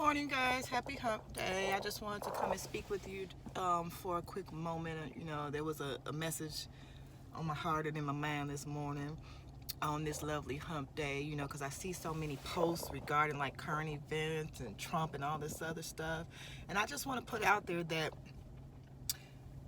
morning, guys. Happy Hump Day. I just wanted to come and speak with you for a quick moment. There was a message on my heart and in my mind this morning on this lovely Hump Day, because I see so many posts regarding like current events and Trump and all this other stuff. And I just want to put out there that,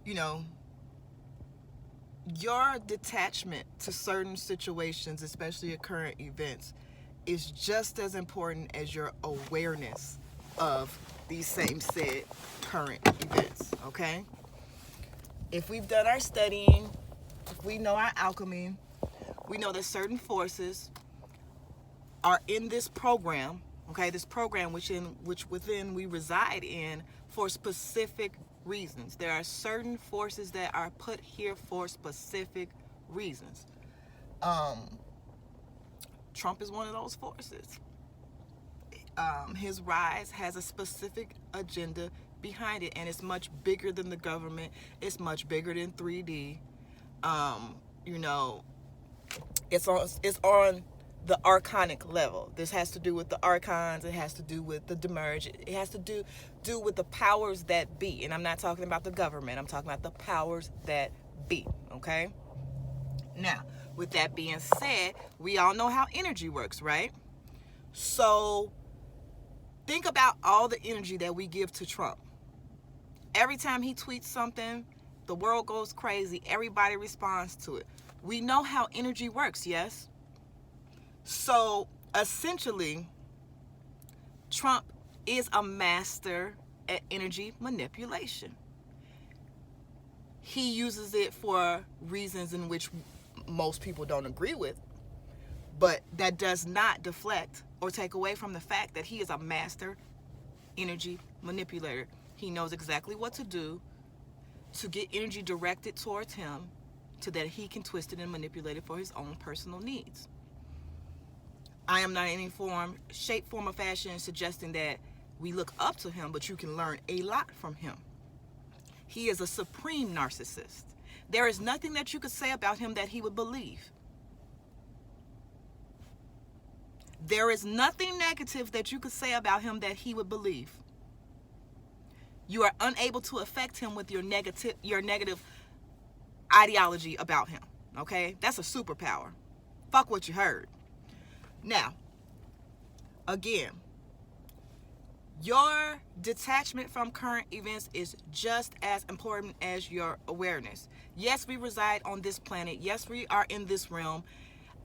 you know, your detachment to certain situations, especially at current events, is just as important as your awareness of these same said current events, okay? If we've done our studying, if we know our alchemy, we know that certain forces are in this program, okay? This program which within we reside in for specific reasons. There are certain forces that are put here for specific reasons. Trump is one of those forces. His rise has a specific agenda behind it, and it's much bigger than the government. It's much bigger than 3D. It's on the archonic level. This has to do with the Archons. It has to do with the Demerge. It has to do with the powers that be. And I'm not talking about the government. I'm talking about the powers that be. Okay? Now, with that being said, we all know how energy works, right? So think about all the energy that we give to Trump. Every time he tweets something, the world goes crazy. Everybody responds to it. We know how energy works, yes? So essentially, Trump is a master at energy manipulation. He uses it for reasons in which most people don't agree with, but that does not deflect or take away from the fact that he is a master energy manipulator. He knows exactly what to do to get energy directed towards him so that he can twist it and manipulate it for his own personal needs. I am not in any form, shape, form, or fashion suggesting that we look up to him, but you can learn a lot from him. He is a supreme narcissist. There is nothing that you could say about him that he would believe. There is nothing negative that you could say about him that he would believe. You are unable to affect him with your negative ideology about him. Okay? That's a superpower. Fuck what you heard. Now, again, your detachment from current events is just as important as your awareness. Yes, we reside on this planet. Yes, we are in this realm,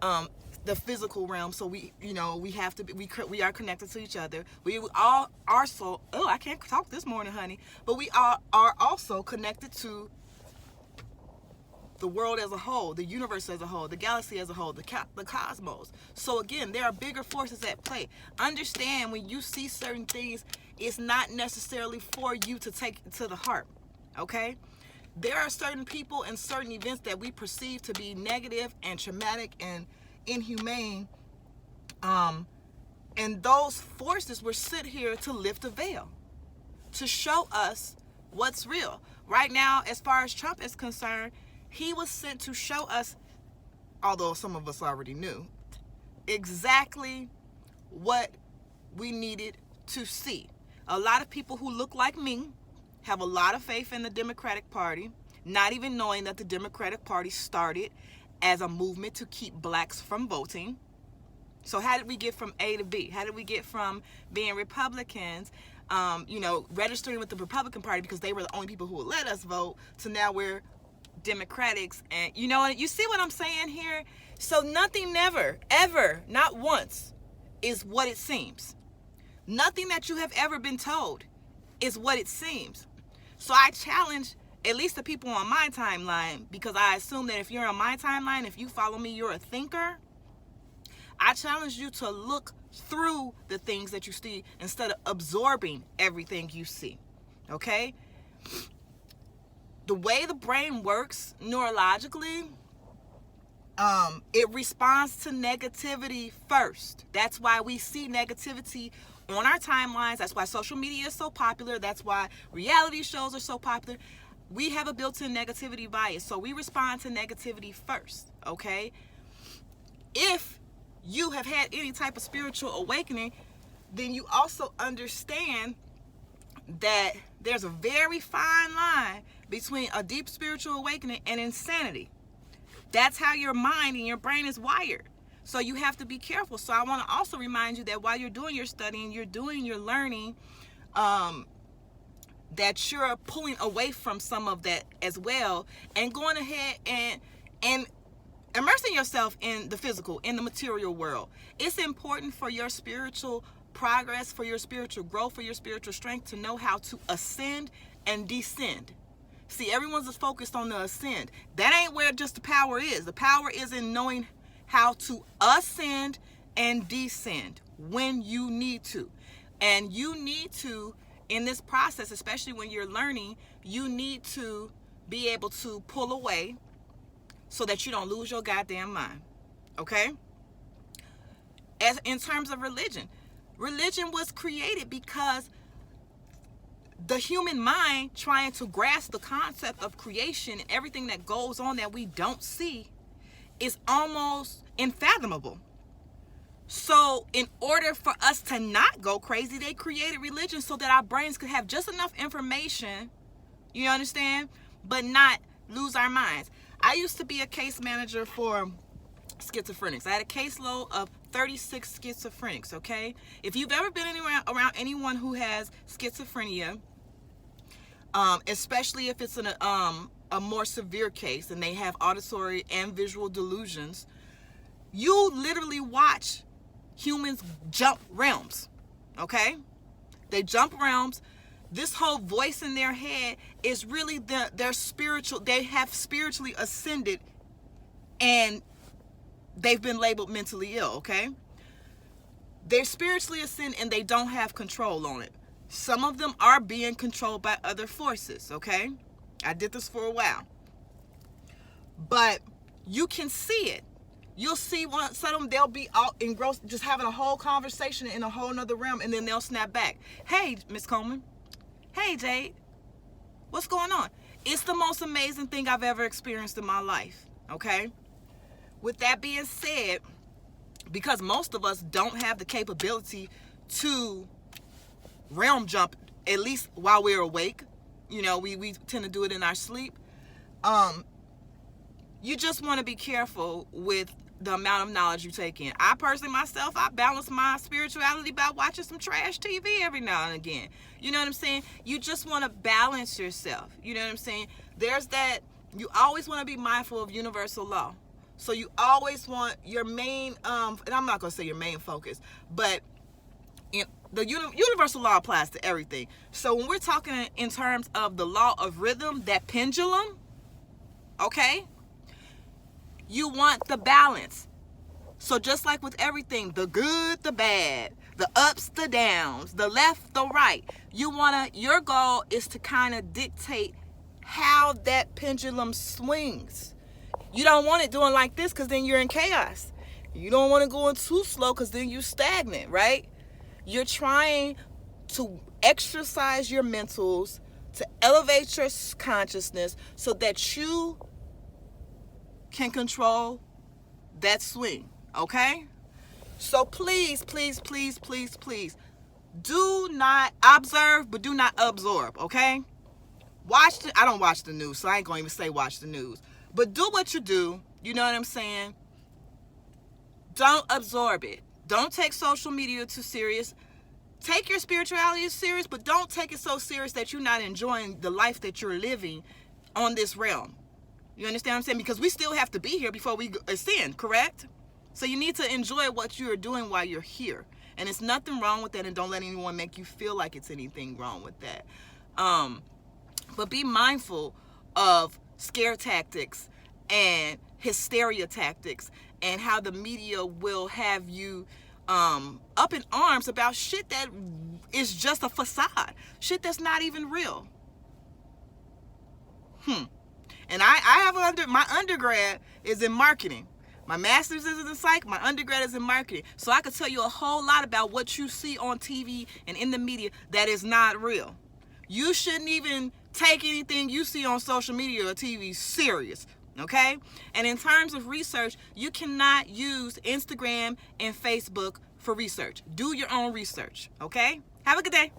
the physical realm. So we are connected to each other. We all are so. Oh, I can't talk this morning, honey. But we are also connected to the world as a whole, the universe as a whole, the galaxy as a whole, the cosmos. So again, there are bigger forces at play. Understand, when you see certain things, it's not necessarily for you to take to the heart, okay? There are certain people and certain events that we perceive to be negative and traumatic and inhumane, and those forces were sent here to lift a veil, to show us what's real. Right now, as far as Trump is concerned, he was sent to show us, although some of us already knew, exactly what we needed to see. A lot of people who look like me have a lot of faith in the Democratic Party, not even knowing that the Democratic Party started as a movement to keep blacks from voting. So how did we get from A to B? How did we get from being Republicans, registering with the Republican Party because they were the only people who would let us vote, to now we're Democrats? And you see what I'm saying here? So nothing, never, ever, not once, is what it seems. Nothing that you have ever been told is what it seems. So I challenge at least the people on my timeline, because I assume that if you're on my timeline, if you follow me, you're a thinker. I challenge you to look through the things that you see instead of absorbing everything you see. Okay? The way the brain works neurologically, it responds to negativity first. That's why we see negativity on our timelines. That's why social media is so popular. That's why reality shows are so popular. We have a built-in negativity bias, so we respond to negativity first, okay? If you have had any type of spiritual awakening, then you also understand that there's a very fine line between a deep spiritual awakening and insanity. That's how your mind and your brain is wired. So you have to be careful. So I want to also remind you that while you're doing your studying, you're doing your learning, that you're pulling away from some of that as well, and going ahead and immersing yourself in the physical, in the material world. It's important for your spiritual progress, for your spiritual growth, for your spiritual strength, to know how to ascend and descend. See, everyone's focused on the ascend. That ain't where just the power is. The power is in knowing how to ascend and descend when you need to. And you need to, in this process, especially when you're learning, you need to be able to pull away so that you don't lose your goddamn mind. Okay? As in terms of religion was created because the human mind, trying to grasp the concept of creation and everything that goes on that we don't see, is almost unfathomable. So in order for us to not go crazy, they created religion so that our brains could have just enough information, you understand, but not lose our minds. I used to be a case manager for schizophrenics. I had a caseload of 36 schizophrenics, okay? If you've ever been anywhere around anyone who has schizophrenia, especially if it's in a more severe case and they have auditory and visual delusions, you literally watch humans jump realms, okay? They jump realms. This whole voice in their head is really their spiritual. They have spiritually ascended and they've been labeled mentally ill, okay? They're spiritually ascended and they don't have control on it. Some of them are being controlled by other forces, okay? I did this for a while. But you can see it. You'll see some of them, they'll be out engrossed, just having a whole conversation in a whole nother realm, and then they'll snap back. Hey, Miss Coleman. Hey, Jade. What's going on? It's the most amazing thing I've ever experienced in my life, okay? With that being said, because most of us don't have the capability to realm jump, at least while we're awake, you know, we tend to do it in our sleep. You just want to be careful with the amount of knowledge you take in. I personally, myself, I balance my spirituality by watching some trash TV every now and again. You know what I'm saying? You just want to balance yourself. You know what I'm saying? There's that, you always want to be mindful of universal law. So you always want your main, and I'm not going to say your main focus, but the universal law applies to everything. So when we're talking in terms of the law of rhythm, that pendulum, okay? You want the balance. So just like with everything, the good, the bad, the ups, the downs, the left, the right, your goal is to kind of dictate how that pendulum swings. You don't want it doing like this because then you're in chaos. You don't want it going too slow because then you're stagnant, right? You're trying to exercise your mentals, to elevate your consciousness so that you can control that swing, okay? So please, please, please, please, please, do not observe, but do not absorb, okay? I don't watch the news, so I ain't going to even say watch the news. But do what you do, you know what I'm saying? Don't absorb it. Don't take social media too serious. Take your spirituality serious, but don't take it so serious that you're not enjoying the life that you're living on this realm. You understand what I'm saying? Because we still have to be here before we ascend, correct? So you need to enjoy what you're doing while you're here. And there's nothing wrong with that, and don't let anyone make you feel like it's anything wrong with that. But be mindful of scare tactics and hysteria tactics and how the media will have you up in arms about shit that is just a facade. Shit that's not even real. And I have my undergrad is in marketing. My master's is in psych. My undergrad is in marketing. So I could tell you a whole lot about what you see on TV and in the media that is not real. You shouldn't even take anything you see on social media or TV serious, okay? And in terms of research, you cannot use Instagram and Facebook for research. Do your own research, okay? Have a good day.